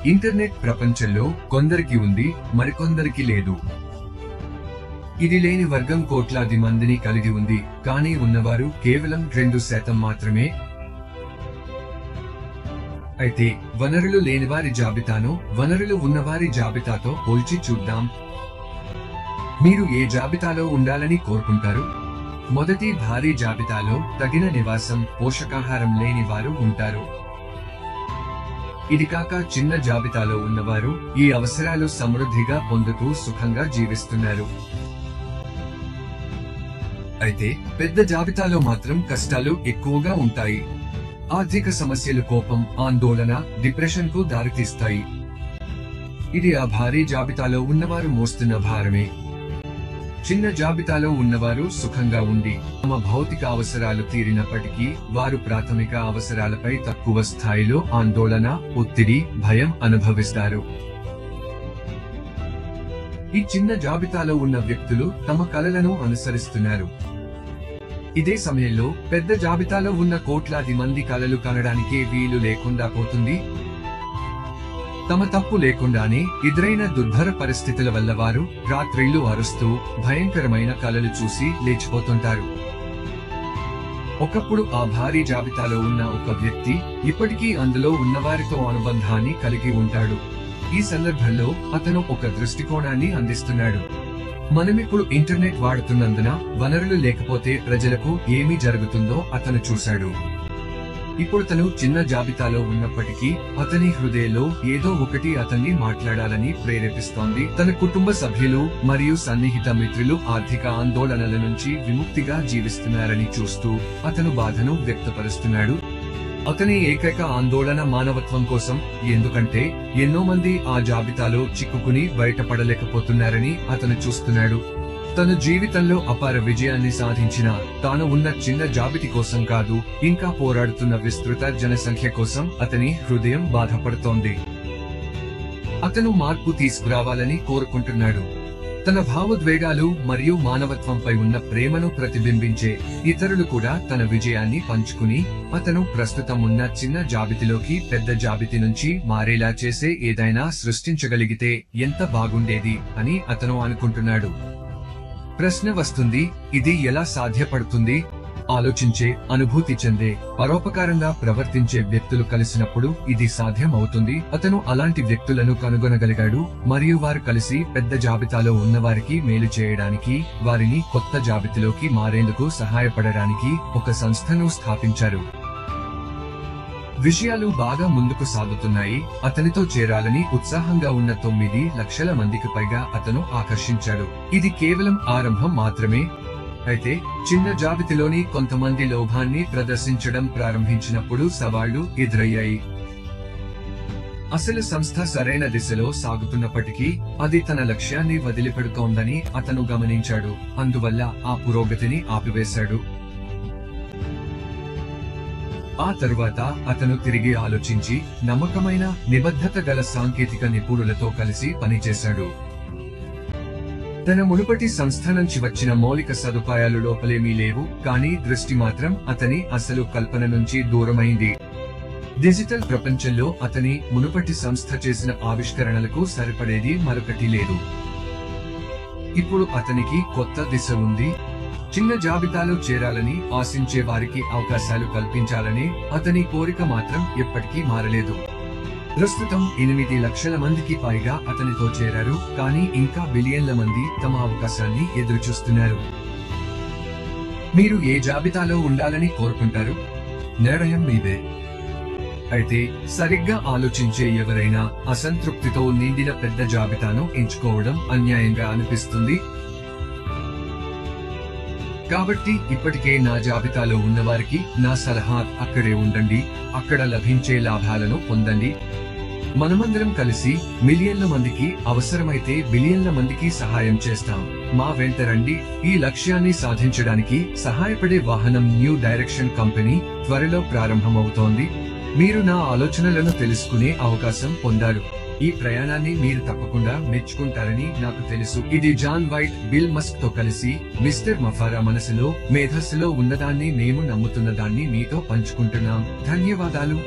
Internet ప్రపంచంలో కొందరికి ఉంది, మరికొందరికి లేదు. ఇది లేని వర్గం కోట్లాది మందిని కలిగి ఉంది, కానీ ఉన్నవారు కేవలం 2% మాత్రమే. అయితే వనరులు లేనివారి జాబితాను వనరులు ఉన్నవారి జాబితాతో పోల్చి చూద్దాం. మీరు ఏ జాబితాలో ఉండాలని కోరుకుంటారు? మొదటి భారీ జాబితాలో తగిన నివాసం, పోషకాహారం లేని వారు ఉంటారు. ఇది కాక చిన్న జాబితాలో ఉన్నవారు ఈ అవసరాలు సమృద్ధిగా పొందుతూ సుఖంగా జీవిస్తున్నారు. అయితే పెద్ద జాబితాలో మాత్రం కష్టాలు ఎక్కువగా ఉంటాయి. ఆర్థిక సమస్యలు కోపం, ఆందోళన, డిప్రెషన్ కు దారితీస్తాయి. ఇది ఆ భారీ జాబితాలో ఉన్నవారు మోస్తున్న భారమే. చిన్న జాబితాలో ఉన్నవారు సుఖంగా ఉండి తమ భౌతిక అవసరాలు తీరినప్పటికీ వారు ప్రాథమిక అవసరాలపై తక్కువ స్థాయిలో ఆందోళన, ఒత్తిడి, భయం అనుభవిస్తారు. ఈ చిన్న జాబితాలో ఉన్న వ్యక్తులు తమ కలలను అనుసరిస్తున్నారు. ఇదే సమయంలో పెద్ద జాబితాలో ఉన్న కోట్లాది మంది కలలు కనడానికే వీలు లేకుండా పోతుంది. తమ తప్పు లేకుండానే ఎదురైన దుర్భర పరిస్థితుల వల్ల వారు రాత్రిళ్లు అరుస్తూ భయంకరమైన కలలు చూసి లేచిపోతుంటారు. ఒకప్పుడు ఆ భారీ జాబితాలో ఉన్న ఒక వ్యక్తి ఇప్పటికీ అందులో ఉన్నవారితో అనుబంధాన్ని కలిగి ఉంటాడు. ఈ సందర్భంలో అతను ఒక దృష్టికోణాన్ని అందిస్తున్నాడు. మనమిప్పుడు ఇంటర్నెట్ వాడుతున్నందున వనరులు లేకపోతే ప్రజలకు ఏమి జరుగుతుందో అతను చూశాడు. ఇప్పుడు తను చిన్న జాబితాలో ఉన్నప్పటికీ అతని హృదయంలో ఏదో ఒకటి అతన్ని మాట్లాడాలని ప్రేరేపిస్తోంది. తన కుటుంబ సభ్యులు మరియు సన్నిహిత మిత్రులు ఆర్థిక ఆందోళనల నుంచి విముక్తిగా జీవిస్తున్నారని చూస్తూ అతను బాధను వ్యక్తపరుస్తున్నాడు. అతని ఏకైక ఆందోళన మానవత్వం కోసం, ఎందుకంటే ఎన్నో మంది ఆ జాబితాలో చిక్కుకుని బయటపడలేకపోతున్నారని అతను చూస్తున్నాడు. తన జీవితంలో అపార విజయాన్ని సాధించిన తాను ఉన్న చిన్న జాబితా కోసం కాదు, ఇంకా పోరాడుతున్న విస్తృత జనసంఖ్య కోసం అతని హృదయం బాధపడుతోంది. అతను మార్పు తీసుకురావాలని కోరుకుంటున్నాడు. తన భావోద్వేగాలు మరియు మానవత్వంపై ఉన్న ప్రేమను ప్రతిబింబించే ఇతరులు కూడా తన విజయాన్ని పంచుకుని అతను ప్రస్తుతం ఉన్న చిన్న జాబితాలోకి పెద్ద జాబితా నుంచి మారేలా చేసే ఏదైనా సృష్టించగలిగితే ఎంత బాగుండేది అని అతను అనుకుంటున్నాడు. ప్రశ్న వస్తుంది, ఇది ఎలా సాధ్యపడుతుంది? ఆలోచించే, అనుభూతి చెందే, పరోపకారంగా ప్రవర్తించే వ్యక్తులు కలిసినప్పుడు ఇది సాధ్యం అవుతుంది. అతను అలాంటి వ్యక్తులను కనుగొనగలిగాడు మరియు వారు కలిసి పెద్ద జాబితాలో ఉన్నవారికి మేలు చేయడానికి, వారిని కొత్త జాబితాలోకి మారేందుకు సహాయపడడానికి ఒక సంస్థను స్థాపించారు. విషయాలు బాగా ముందుకు సాగుతున్నాయి. అతనితో చేరాలని ఉత్సాహంగా ఉన్న 9 లక్షల మందికి పైగా అతను ఆకర్షించాడు. ఇది కేవలం ఆరంభం మాత్రమే. అయితే చిన్న జాబితాలోని కొంతమంది లోభాన్ని ప్రదర్శించడం ప్రారంభించినప్పుడు సవాళ్లు ఎదురయ్యాయి. అసలు సంస్థ సరైన దిశలో సాగుతున్నప్పటికీ అది తన లక్ష్యాన్ని వదిలిపెడుతోందని అతను గమనించాడు. అందువల్ల ఆ పురోగతిని ఆపివేశాడు. ఆ తరువాత అతను తిరిగి ఆలోచించి నమ్మకమైన, నిబద్ధత గల సాంకేతిక నిపుణులతో కలిసి పనిచేశాడు. తన మునుపటి సంస్థ నుంచి వచ్చిన మౌలిక సదుపాయాలు లోపలేమీ లేవు, కానీ దృష్టి మాత్రం అతని అసలు కల్పన నుంచి దూరమైంది. డిజిటల్ ప్రపంచంలో అతని మునుపటి సంస్థ చేసిన ఆవిష్కరణలకు సరిపడేది మరొకటి లేదు. ఇప్పుడు అతనికి కొత్త దిశ ఉంది. చిన్న జాబితాలో చేరాలని ఆశించే వారికి అవకాశాలు కల్పించాలనే అతని కోరిక మాత్రం ఎప్పటికీ మారలేదు. ప్రస్తుతం 8 లక్షల మందికి పైగా అతనితో చేరారు, కానీ ఇంకా బిలియన్ల మంది తమ అవకాశాన్ని ఎదురుచూస్తున్నారు. మీరు ఏ జాబితాలో ఉండాలని కోరుకుంటారు? నిర్ణయం మీదే. అయితే సరిగ్గా ఆలోచించే ఎవరైనా అసంతృప్తితో నిండిన పెద్ద జాబితాను ఎంచుకోవడం అన్యాయంగా అనిపిస్తుంది. కాబట్టి ఇప్పటికే నా జాబితాలో ఉన్నవారికి నా సలహా, అక్కడే ఉండండి, అక్కడ లభించే లాభాలను పొందండి. మనమందరం కలిసి మిలియన్ల మందికి, అవసరమైతే బిలియన్ల మందికి సహాయం చేస్తాం. మా వెంట రండి. ఈ లక్ష్యాన్ని సాధించడానికి సహాయపడే వాహనం న్యూ డైరెక్షన్ కంపెనీ త్వరలో ప్రారంభమవుతోంది. మీరు నా ఆలోచనలను తెలుసుకునే అవకాశం పొందారు. ఈ ప్రయాణాన్ని మీరు తప్పకుండా మెచ్చుకుంటారని నాకు తెలుసు. ఇది జాన్ వైట్, బిల్ మస్క్ తో కలిసి మిస్టర్ మఫారా మనసులో, మేధస్సులో ఉన్నదాన్ని మేము నమ్ముతున్న దాన్ని మీతో పంచుకుంటున్నాం. ధన్యవాదాలు.